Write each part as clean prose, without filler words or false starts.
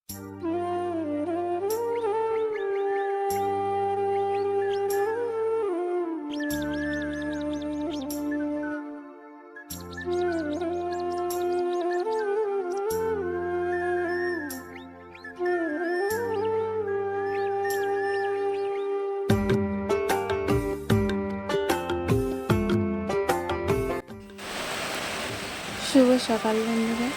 শুভ সকাল বন্ধুরা,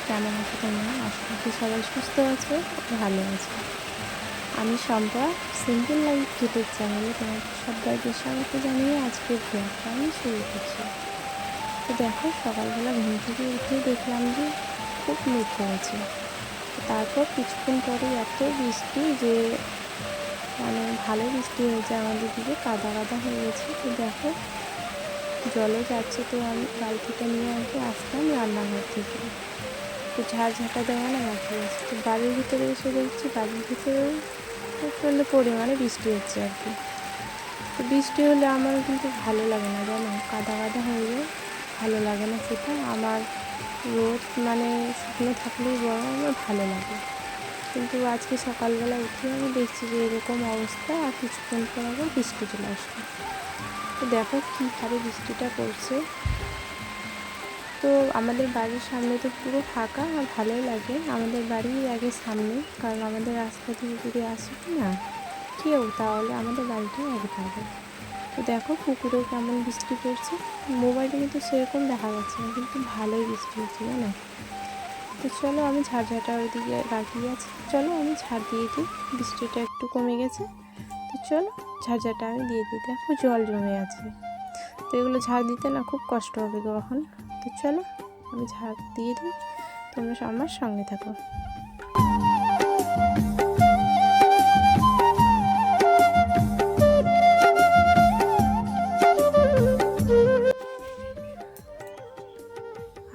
কেমন আছো তোমরা? আশা করি সবাই সুস্থ আছো, ভালো আছো। আমি শম্পা, সিম্পল লাইফ ইউটিউব চ্যানেলে তোমাদের সবাইকে স্বাগত জানিয়ে আজকের ব্লগটা আমি শুরু করছি। তো দেখো, সকালবেলা ঘুম থেকে উঠে দেখলাম যে খুব মেঘ করেছে। তারপর কিছুক্ষণ পরে এত বৃষ্টি যে ভালো বৃষ্টি হয়েছে, আমাদের দিকে কাদা কাদা হয়ে গেছে। তো দেখো, জলও যাচ্ছে। তো আমি বালতিটা নিয়ে আসলাম রান্নাঘর থেকে। তো ঝাঁটা দেওয়া না বাকি আছে। তো বাড়ির ভিতরে এসে দেখছি বাড়ির ভিতরেও প্রচণ্ড পরিমাণে বৃষ্টি হচ্ছে আর কি। তো বৃষ্টি হলে আমার কিন্তু ভালো লাগে না, জানো, কাদা কাদা হয়ে যায়, ভালো লাগে না সেটা আমার। রোদ শুকনো থাকলেই বরং আমার ভালো লাগে। কিন্তু আজকে সকালবেলা উঠে আমি দেখছি যে এরকম অবস্থা, আর কিছুক্ষণ পর আবার বৃষ্টি চলে আসবে। তো দেখো কীভাবে বৃষ্টিটা পড়ছে। তো আমাদের বাড়ির সামনে তো পুরো ফাঁকা, আর ভালোই লাগে। আমাদের বাড়ির আগে সামনে, কারণ আমাদের রাস্তা দিয়ে যদি আসে না কেউ, তাহলে আমাদের বাড়িটাই আগে পাবে। তো দেখো পুকুরেও কেমন বৃষ্টি পড়ছে। মোবাইলে কিন্তু সেরকম দেখা যাচ্ছে না, কিন্তু ভালোই বৃষ্টি হচ্ছে, জানো। তো চলো, আমি ঝাড়ঝাটা ওইদিকে বাকি আছে, চলো আমি ঝাড় দিয়ে দিই। বৃষ্টিটা একটু কমে গেছে, তো চলো ঝাড়ঝাটা আমি দিয়ে দিই। দেখো জল জমে আছে, তো এগুলো ঝাড় দিতে না খুব কষ্ট হবে কখন। তো চলো আমি ঝাড় দিয়ে দিই, তোমরা আমার সঙ্গে থাকো।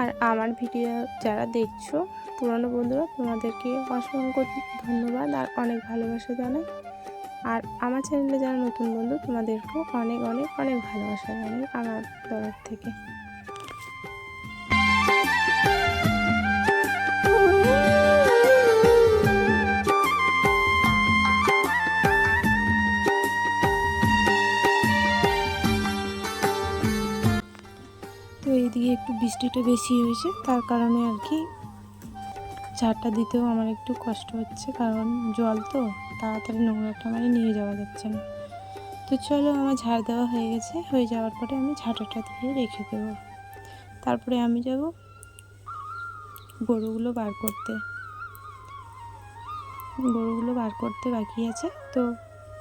আর আমার ভিডিও যারা দেখছো পুরনো বন্ধুরা, তোমাদেরকে অসংখ্য ধন্যবাদ আর অনেক ভালোবাসা জানাই। আর আমার চ্যানেলে যারা নতুন বন্ধু, তোমাদেরকেও অনেক অনেক অনেক ভালোবাসা জানাই আমার তরফ থেকে। তো এইদিকে একটু বৃষ্টিটা বেশি হয়েছে, তার কারণে আর কি ঝাড়টা দিতেও আমার একটু কষ্ট হচ্ছে, কারণ জল তো তাড়াতাড়ি নোংরাটা নিয়ে যাওয়া যাচ্ছে না। তো চলো, আমার ঝাড় দেওয়া হয়ে গেছে, হয়ে যাওয়ার পরে আমি ঝাঁটাটা দিয়ে রেখে দেবো। তারপরে আমি যাব গরুগুলো বার করতে বাকি আছে। তো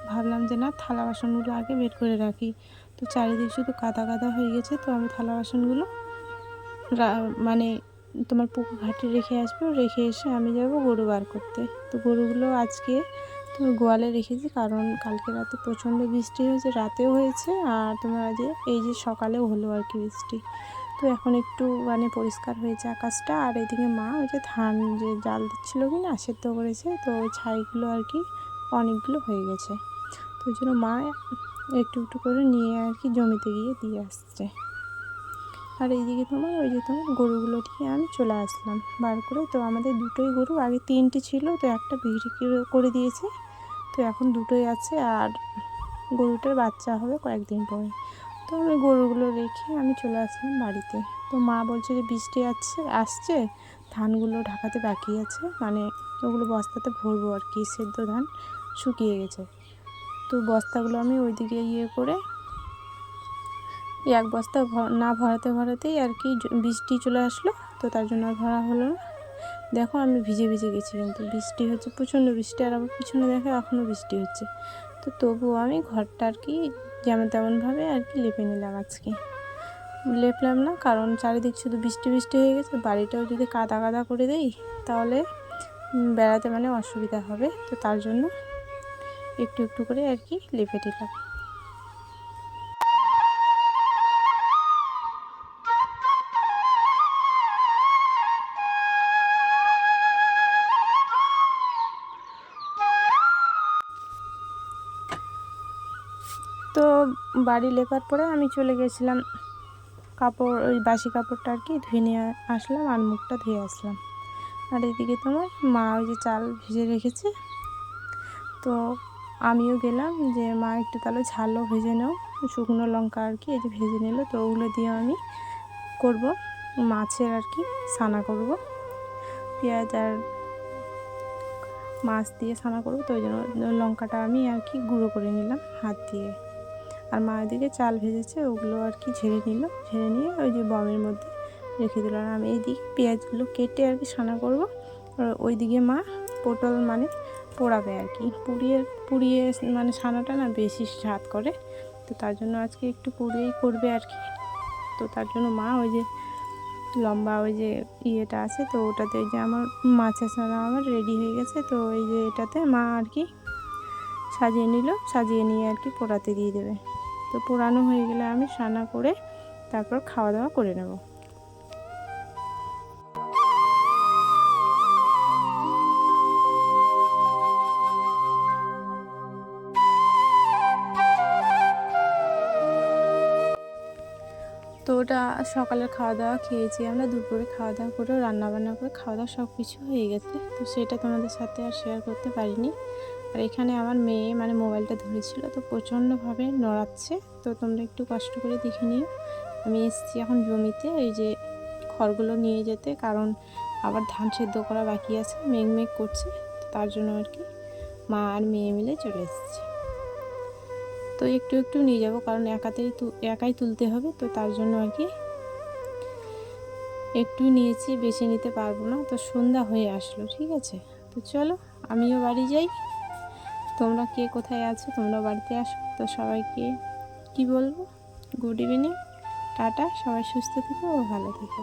ভাবলাম যে না, থালা বাসনগুলো আগে বের করে রাখি। তো চারিদিক শুধু কাদা কাদা হয়ে গেছে, তো আমি থালা বাসনগুলো তোমার পুকুর ঘাটে রেখে আসবো, রেখে এসে আমি যাব গরু বার করতে। তো গরুগুলো আজকে তোমার গোয়ালে রেখেছি, কারণ কালকে রাতে প্রচণ্ড বৃষ্টি হয়েছে, রাতেও হয়েছে, আর তোমার এই যে সকালেও হলো আর কি বৃষ্টি। তো এখন একটু পরিষ্কার হয়েছে আকাশটা। আর এদিকে মা ওই যে ধান যে জাল দিচ্ছিলো কি না, সেদ্ধ করেছে, তো ওই ছাইগুলো আর কি অনেকগুলো হয়ে গেছে। তো ওই জন্য মা একটু একটু করে নিয়ে আর কি জমিতে গিয়ে দিয়ে আসছে। আর এইদিকে তোমার গরুগুলো দিয়ে আমি চলে আসলাম বার করে। তো আমাদের দুটোই গরু, আগে তিনটে ছিল, তো একটা বিক্রি করে দিয়েছে, তো এখন দুটোই আছে। আর গরুটার বাচ্চা হবে কয়েকদিন পরে। তো আমি গরুগুলো রেখে আমি চলে আসলাম বাড়িতে। তো মা বলছে যে বৃষ্টি আসছে, ধানগুলো ঢাকাতে বাকি আছে, ওগুলো বস্তাতে ভরবো আর কি, সেদ্ধ ধান শুকিয়ে গেছে। তো বস্তাগুলো আমি ওইদিকে করে এক বস্তা না ভরাতেই আর কি বৃষ্টি চলে আসলো, তো তার জন্য আর ভরা হলো না। দেখো আমি ভিজে গেছি, কিন্তু বৃষ্টি হচ্ছে, প্রচণ্ড বৃষ্টি, আর আমার পিছনে দেখো এখনও বৃষ্টি হচ্ছে। তো তবুও আমি ঘরটা আর কি যেমন তেমনভাবে আর কি লেপে নিলাম। আজকে লেপলাম না, কারণ চারিদিক শুধু বৃষ্টি হয়ে গেছে। বাড়িটাও যদি কাদা কাদা করে দেই, তাহলে বেড়াতে অসুবিধা হবে। তো তার জন্য একটু একটু করে আর কি লেপে দিলাম। তো বাড়ি লেপার পরে আমি চলে গেছিলাম ওই বাসি কাপড়টা আর কি ধুয়ে নিয়ে আসলাম, আর মুখটা ধুয়ে আসলাম। আর এদিকে তোমার মা ওই যে চাল ভেজে রেখেছে, তো আমিও গেলাম যে মা একটু তাহলে ঝালও ভেজে নাও, শুকনো লঙ্কা আর কি এই যে ভেজে নিল, তো ওগুলো দিয়ে আমি করব মাছের আর কি ছানা করব, পেঁয়াজ আর মাছ দিয়ে ছানা করব। তো ওই জন্য লঙ্কাটা আমি আর কি গুঁড়ো করে নিলাম হাত দিয়ে। আর মা এদিকে চাল ভেজেছে ওগুলো আর কি ঝেড়ে নিল, ঝেড়ে নিয়ে ওই যে বমের মধ্যে রেখে দিল। আর আমি এইদিকে পেঁয়াজগুলো কেটে আর কি ছানা করব। আর ওইদিকে মা পটল মানে পোড়াবে আর কি, পুড়িয়ে মানে ছানাটা না বেশি স্বাদ করে, তো তার জন্য আজকে একটু পুড়িয়েই করবে আর কি। তো তার জন্য মা ওই যে লম্বা ওই যে ইয়েটা আছে, তো ওটাতে ওই যে আমার মাছের ছানা আমার রেডি হয়ে গেছে, তো এই যে এটাতে মা আর কি সাজিয়ে নিল, সাজিয়ে নিয়ে আর কি পোড়াতে দিয়ে দেবে। তো পোড়ানো হয়ে গেলে আমি ছানা করে তারপর খাওয়া দাওয়া করে নেব। তো ওটা সকালের খাওয়া দাওয়া খেয়েছি আমরা, দুপুরে খাওয়া দাওয়া করে রান্নাবান্না করে খাওয়া দাওয়া সব কিছু হয়ে গেছে, তো সেটা তোমাদের সাথে আর শেয়ার করতে পারিনি। আর এখানে আমার মেয়ে মানে মোবাইলটা ধরেছিল, তো প্রচণ্ডভাবে নড়াচ্ছে, তো তোমরা একটু কষ্ট করে দেখে নিও। আমি এসেছি এখন জমিতে এই যে খড়গুলো নিয়ে যেতে, কারণ আবার ধান সেদ্ধ করা বাকি আছে, মেঘ করছে, তার জন্য আর কি মা আর মেয়ে মিলে চলে এসেছে। তো একটু একটু নিয়ে যাব, কারণ একাই তুলতে হবে, তো তার জন্য আর কি একটু নিয়েছি, বেশি নিতে পারবো না। তো সন্ধ্যা হয়ে আসলো, ঠিক আছে, তো চলো আমিও বাড়ি যাই। তোমরা কে কোথায় আছো তোমরা বাড়িতে আসো। তো সবাইকে কি বলবো, গুড ইভিনিং, টাটা, সবাই সুস্থ থেকো ও ভালো থেকো।